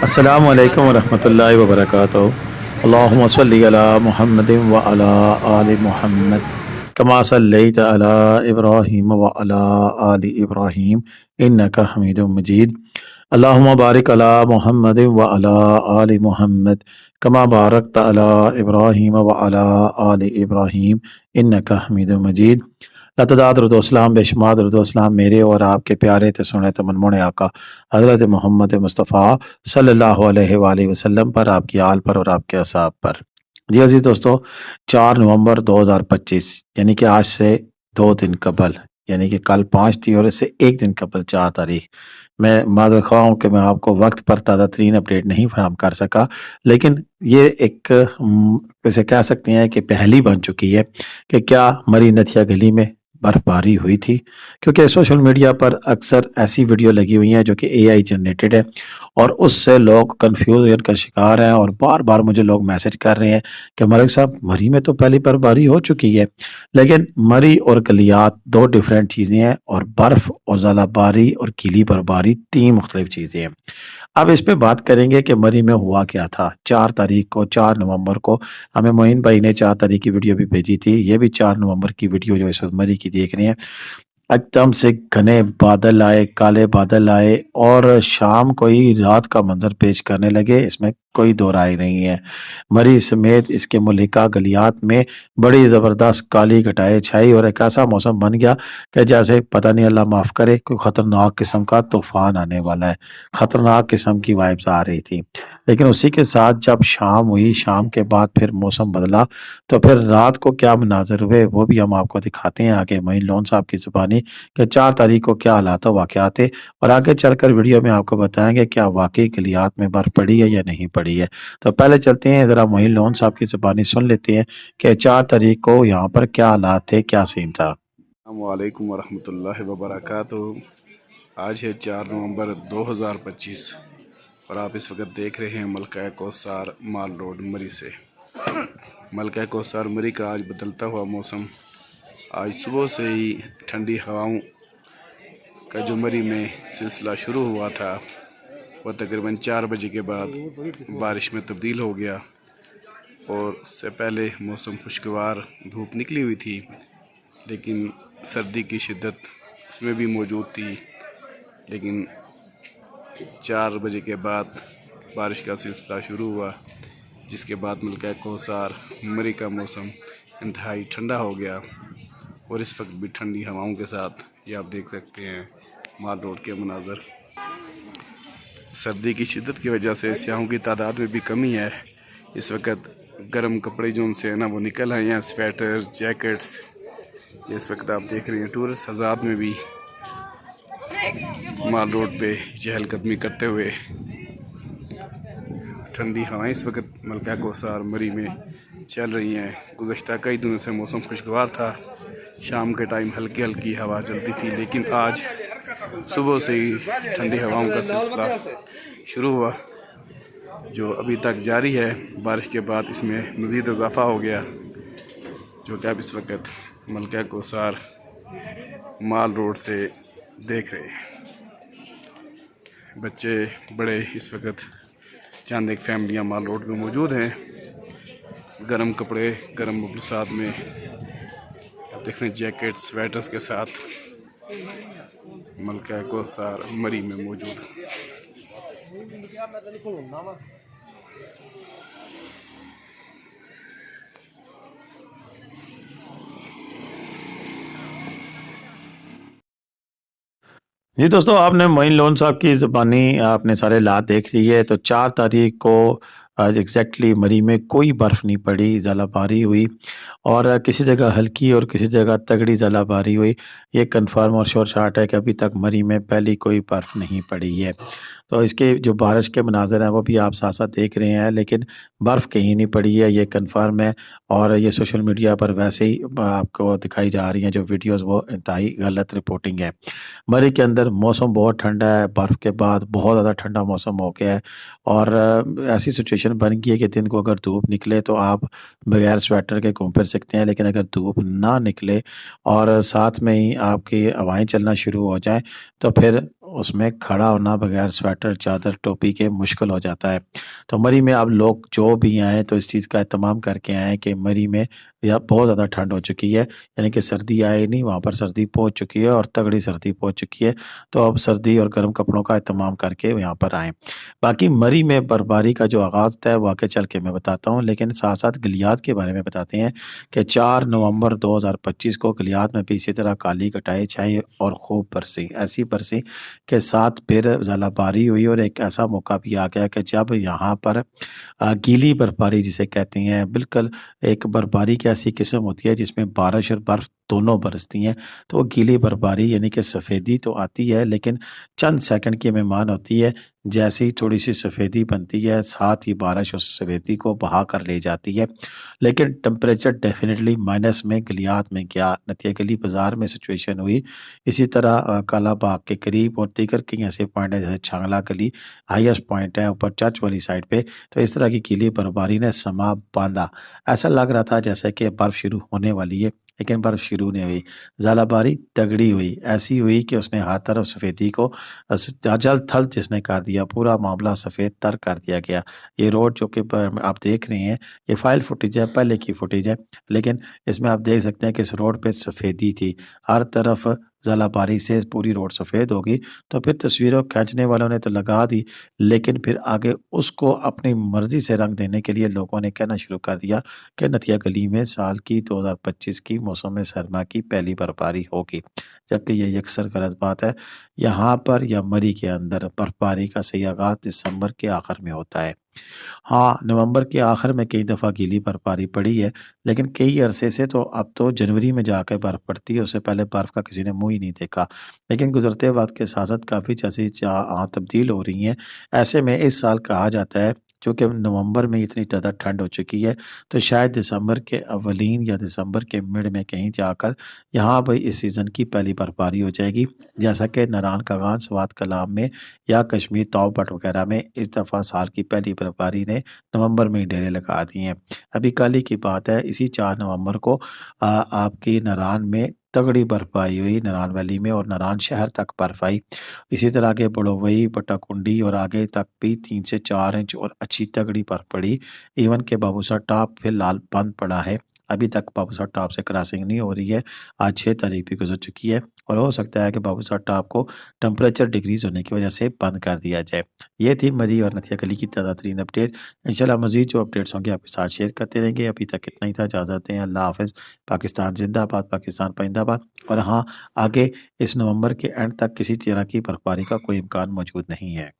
السلام علیکم ورحمۃ اللہ وبرکاتہ۔ اللہم صلی علی محمد وعلی آل محمد کما صلیت علی ابراہیم وعلی آل ابراہیم انک حمید مجید۔ اللہم بارک علی محمد وعلی آل محمد کما بارکت علی ابراہیم وعلی آل ابراہیم انک حمید مجید۔ لتداد درود و اسلام بے شمار درود و اسلام میرے اور آپ کے پیارے تے سنے تے منمونے آقا حضرت محمد مصطفیٰ صلی اللہ علیہ وآلہ وسلم پر، آپ کی آل پر اور آپ کے اصحاب پر۔ جی عزیز دوستو، 4 نومبر 2025 یعنی کہ آج سے 2 دن قبل، یعنی کہ کل 5 تھی اور اس سے 1 دن قبل 4 تاریخ، میں معذرت خواہ ہوں کہ میں آپ کو وقت پر تازہ ترین اپڈیٹ نہیں فراہم کر سکا، لیکن یہ ایک اسے کہہ سکتے ہیں کہ پہلی بن چکی ہے کہ کیا مری نتھیا گلی میں برف باری ہوئی تھی، کیونکہ سوشل میڈیا پر اکثر ایسی ویڈیو لگی ہوئی ہیں جو کہ اے آئی جنریٹڈ ہے اور اس سے لوگ کنفیوژن کا شکار ہیں، اور بار بار مجھے لوگ میسج کر رہے ہیں کہ ملک صاحب مری میں تو پہلی برف باری ہو چکی ہے، لیکن مری اور گلیات 2 ڈیفرنٹ چیزیں ہیں، اور برف اور ژالہ باری اور گیلی برف باری 3 مختلف چیزیں ہیں۔ اب اس پہ بات کریں گے کہ مری میں ہوا کیا تھا۔ 4 تاریخ کو، 4 نومبر کو ہمیں معین بھائی نے 4 تاریخ کی ویڈیو بھی بھیجی تھی، یہ بھی 4 نومبر کی ویڈیو جو اس وقت مری کی دیکھ رہے ہیں۔ ایک دم سے گھنے بادل آئے، کالے بادل آئے، اور شام کو ہی رات کا منظر پیش کرنے لگے، اس میں کوئی دو رائے نہیں ہے۔ مری سمیت اس کے ملکہ گلیات میں بڑی زبردست کالی گھٹائیں چھائی اور ایک ایسا موسم بن گیا کہ جیسے پتہ نہیں، اللہ معاف کرے، کوئی خطرناک قسم کا طوفان آنے والا ہے، خطرناک قسم کی وائبز آ رہی تھی۔ لیکن اسی کے ساتھ جب شام ہوئی، شام کے بعد پھر موسم بدلا، تو پھر رات کو کیا مناظر ہوئے وہ بھی ہم آپ کو دکھاتے ہیں آگے معین لون صاحب کی زبانی کہ 4 تاریخ کو کیا حالات و واقعات تھے، اور آگے چل کر ویڈیو میں آپ کو بتائیں گے کیا واقعی گلیات میں برف پڑی ہے یا نہیں پڑی ہے۔ تو پہلے چلتے ہیں ذرا معین لون صاحب کی زبانی سن لیتے ہیں کہ 4 تاریخ کو یہاں پر کیا حالات تھے، کیا سین تھا۔ السلام علیکم ورحمۃ اللہ وبرکاتہ۔ آج ہے 4 نومبر 2025 اور آپ اس وقت دیکھ رہے ہیں ملکہ کوثر مال روڈ مری سے۔ ملکہ کوثر مری کا آج بدلتا ہوا موسم، آج صبح سے ہی ٹھنڈی ہواؤں کا جو مری میں سلسلہ شروع ہوا تھا وہ تقریباً 4 بجے کے بعد بارش میں تبدیل ہو گیا، اور اس سے پہلے موسم خوشگوار، دھوپ نکلی ہوئی تھی لیکن سردی کی شدت اس میں بھی موجود تھی، لیکن 4 بجے کے بعد بارش کا سلسلہ شروع ہوا، جس کے بعد ملکہ کوثر مری کا موسم انتہائی ٹھنڈا ہو گیا، اور اس وقت بھی ٹھنڈی ہواؤں کے ساتھ یہ آپ دیکھ سکتے ہیں مال روڈ کے مناظر۔ سردی کی شدت کی وجہ سے سیاحوں کی تعداد میں بھی کمی ہے، اس وقت گرم کپڑے جو ان سے نا وہ نکل آئے ہیں، سویٹر، جیکٹس، اس وقت آپ دیکھ رہے ہیں ٹورسٹ حضرات میں بھی مال روڈ پہ چہل قدمی کرتے ہوئے۔ ٹھنڈی ہوائیں اس وقت ملکہ کوثر مری میں چل رہی ہیں۔ گزشتہ کئی دنوں سے موسم خوشگوار تھا، شام کے ٹائم ہلکی ہلکی ہوا چلتی تھی، لیکن آج صبح سے ہی ٹھنڈی ہواؤں کا سلسلہ شروع ہوا جو ابھی تک جاری ہے۔ بارش کے بعد اس میں مزید اضافہ ہو گیا، جو کہ آپ اس وقت ملکہ کوثر مال روڈ سے دیکھ رہے ہیں۔ بچے بڑے اس وقت چند ایک فیملیاں مال روڈ پہ موجود ہیں، گرم کپڑے، گرم ملبوسات میں، آپ دیکھ سکتے ہیں جیکٹ، سویٹرز کے ساتھ ملکہ کوثر مری میں موجود ہیں۔ جی دوستو، آپ نے معین لون صاحب کی زبانی آپ نے سارے حالات دیکھ لی ہے۔ تو 4 تاریخ کو ایگزیکٹلی مری میں کوئی برف نہیں پڑی، ژالہ باری ہوئی، اور کسی جگہ ہلکی اور کسی جگہ تگڑی ژالہ باری ہوئی۔ یہ کنفرم اور شور شاٹ ہے کہ ابھی تک مری میں پہلی کوئی برف نہیں پڑی ہے۔ تو اس کے جو بارش کے مناظر ہیں وہ بھی آپ ساتھ ساتھ دیکھ رہے ہیں، لیکن برف کہیں نہیں پڑی ہے، یہ کنفرم ہے، اور یہ سوشل میڈیا پر ویسے ہی آپ کو دکھائی جا رہی ہیں جو ویڈیوز، وہ انتہائی غلط رپورٹنگ ہے۔ مری کے اندر موسم بہت ٹھنڈا ہے، برف کے بعد بہت زیادہ ٹھنڈا موسم ہو گیا ہے، اور ایسی سچویشن بن گئی ہے کہ دن کو اگر دھوپ نکلے تو آپ بغیر سویٹر کے گھوم پھر سکتے ہیں، لیکن اگر دھوپ نہ نکلے اور ساتھ میں ہی آپ کی ہوائیں چلنا شروع ہو جائیں تو پھر اس میں کھڑا ہونا بغیر سویٹر چادر ٹوپی کے مشکل ہو جاتا ہے۔ تو مری میں اب لوگ جو بھی آئیں تو اس چیز کا اہتمام کر کے آئیں کہ مری میں بہت زیادہ ٹھنڈ ہو چکی ہے، یعنی کہ سردی آئے نہیں، وہاں پر سردی پہنچ چکی ہے اور تگڑی سردی پہنچ چکی ہے۔ تو اب سردی اور گرم کپڑوں کا اہتمام کر کے یہاں پر آئیں۔ باقی مری میں برفباری کا جو آغاز ہوتا ہے وہ آگے چل کے میں بتاتا ہوں، لیکن ساتھ ساتھ گلیات کے بارے میں بتاتے ہیں کہ 4 نومبر 2025 کو گلیات میں بھی اسی طرح کالی کٹائی چھائی اور خوب برسی، ایسی برسی کہ ساتھ پھر ژالہ باری ہوئی، اور ایک ایسا موقع بھی آ گیا کہ جب یہاں پر گیلی برفباری جسے کہتے ہیں، بالکل ایک برفباری کی ایسی قسم ہوتی ہے جس میں بارش اور برف دونوں برستی ہیں، تو وہ گیلی برفباری یعنی کہ سفیدی تو آتی ہے لیکن چند سیکنڈ کی مہمان ہوتی ہے۔ جیسے ہی تھوڑی سی سفیدی بنتی ہے ساتھ ہی بارش اس سفیدی کو بہا کر لے جاتی ہے، لیکن ٹمپریچر ڈیفینیٹلی مائنس میں گلیات میں گیا۔ نتیہ گلی بازار میں سچویشن ہوئی، اسی طرح کالا باغ کے قریب اور دیگر کئی ایسے پوائنٹ ہیں جیسے چھانگلا گلی ہائیسٹ پوائنٹ ہے اوپر چرچ والی سائڈ پہ، تو اس طرح کی گیلی برفباری نے سما باندھا۔ ایسا لگ رہا تھا جیسے کہ برف شروع ہونے والی ہے، لیکن برف شروع نہیں ہوئی۔ ژالہ باری تگڑی ہوئی، ایسی ہوئی کہ اس نے ہر طرف سفیدی کو جل تھل جس نے کر دیا، پورا معاملہ سفید تر کر دیا گیا۔ یہ روڈ جو کہ آپ دیکھ رہے ہیں یہ فائل فوٹیج ہے، پہلے کی فوٹیج ہے، لیکن اس میں آپ دیکھ سکتے ہیں کہ اس روڈ پہ سفیدی تھی، ہر طرف ژالہ باری سے پوری روڈ سفید ہوگی۔ تو پھر تصویروں کھینچنے والوں نے تو لگا دی، لیکن پھر آگے اس کو اپنی مرضی سے رنگ دینے کے لیے لوگوں نے کہنا شروع کر دیا کہ نتیہ گلی میں سال کی 2025 کی موسم سرما کی پہلی برفباری ہوگی، جبکہ یہ یکسر غلط بات ہے۔ یہاں پر یا مری کے اندر برفباری کا صحیح آغاز دسمبر کے آخر میں ہوتا ہے۔ ہاں، نومبر کے آخر میں کئی دفعہ گیلی برفباری پڑی ہے، لیکن کئی عرصے سے تو اب تو جنوری میں جا کے برف پڑتی ہے، اس سے پہلے برف کا کسی نے منہ ہی نہیں دیکھا۔ لیکن گزرتے وقت کے ساتھ ساتھ کافی چیزیں تبدیل ہو رہی ہیں۔ ایسے میں اس سال کہا جاتا ہے چونکہ نومبر میں اتنی زیادہ ٹھنڈ ہو چکی ہے تو شاید دسمبر کے اولین یا دسمبر کے مڈ میں کہیں جا کر یہاں بھی اس سیزن کی پہلی برفباری ہو جائے گی، جیسا کہ ناران کاغان سوات کلام میں یا کشمیر تاؤ بٹ وغیرہ میں اس دفعہ سال کی پہلی برفباری نے نومبر میں ڈیرے لگا دی ہیں۔ ابھی کل ہی کی بات ہے، اسی 4 نومبر کو آپ کی ناران میں تگڑی برفباری ہوئی، ناران ویلی میں، اور ناران شہر تک برف آئی۔ اسی طرح آگے بڑوئی بٹا کنڈی اور آگے تک بھی 3 سے 4 انچ اور اچھی تگڑی برف پڑی۔ ایون کہ بابوسا ٹاپ فی الحال بند پڑا ہے، ابھی تک بابوسا ٹاپ سے کراسنگ نہیں ہو رہی ہے۔ آج 6 تاریخ بھی گزر چکی ہے اور ہو سکتا ہے کہ بابوسا ٹاپ کو ٹمپریچر ڈگریز ہونے کی وجہ سے بند کر دیا جائے۔ یہ تھی مری اور نتیہ گلی کی تازہ ترین اپڈیٹ۔ انشاءاللہ مزید جو اپڈیٹس ہوں گے آپ کے ساتھ شیئر کرتے رہیں گے۔ ابھی تک اتنا ہی تھا، اجازت دیں، اللہ حافظ۔ پاکستان زندہ باد، پاکستان پائندہ باد۔ اور ہاں، آگے اس نومبر کے اینڈ تک کسی طرح کی برفباری کا کوئی امکان موجود نہیں ہے۔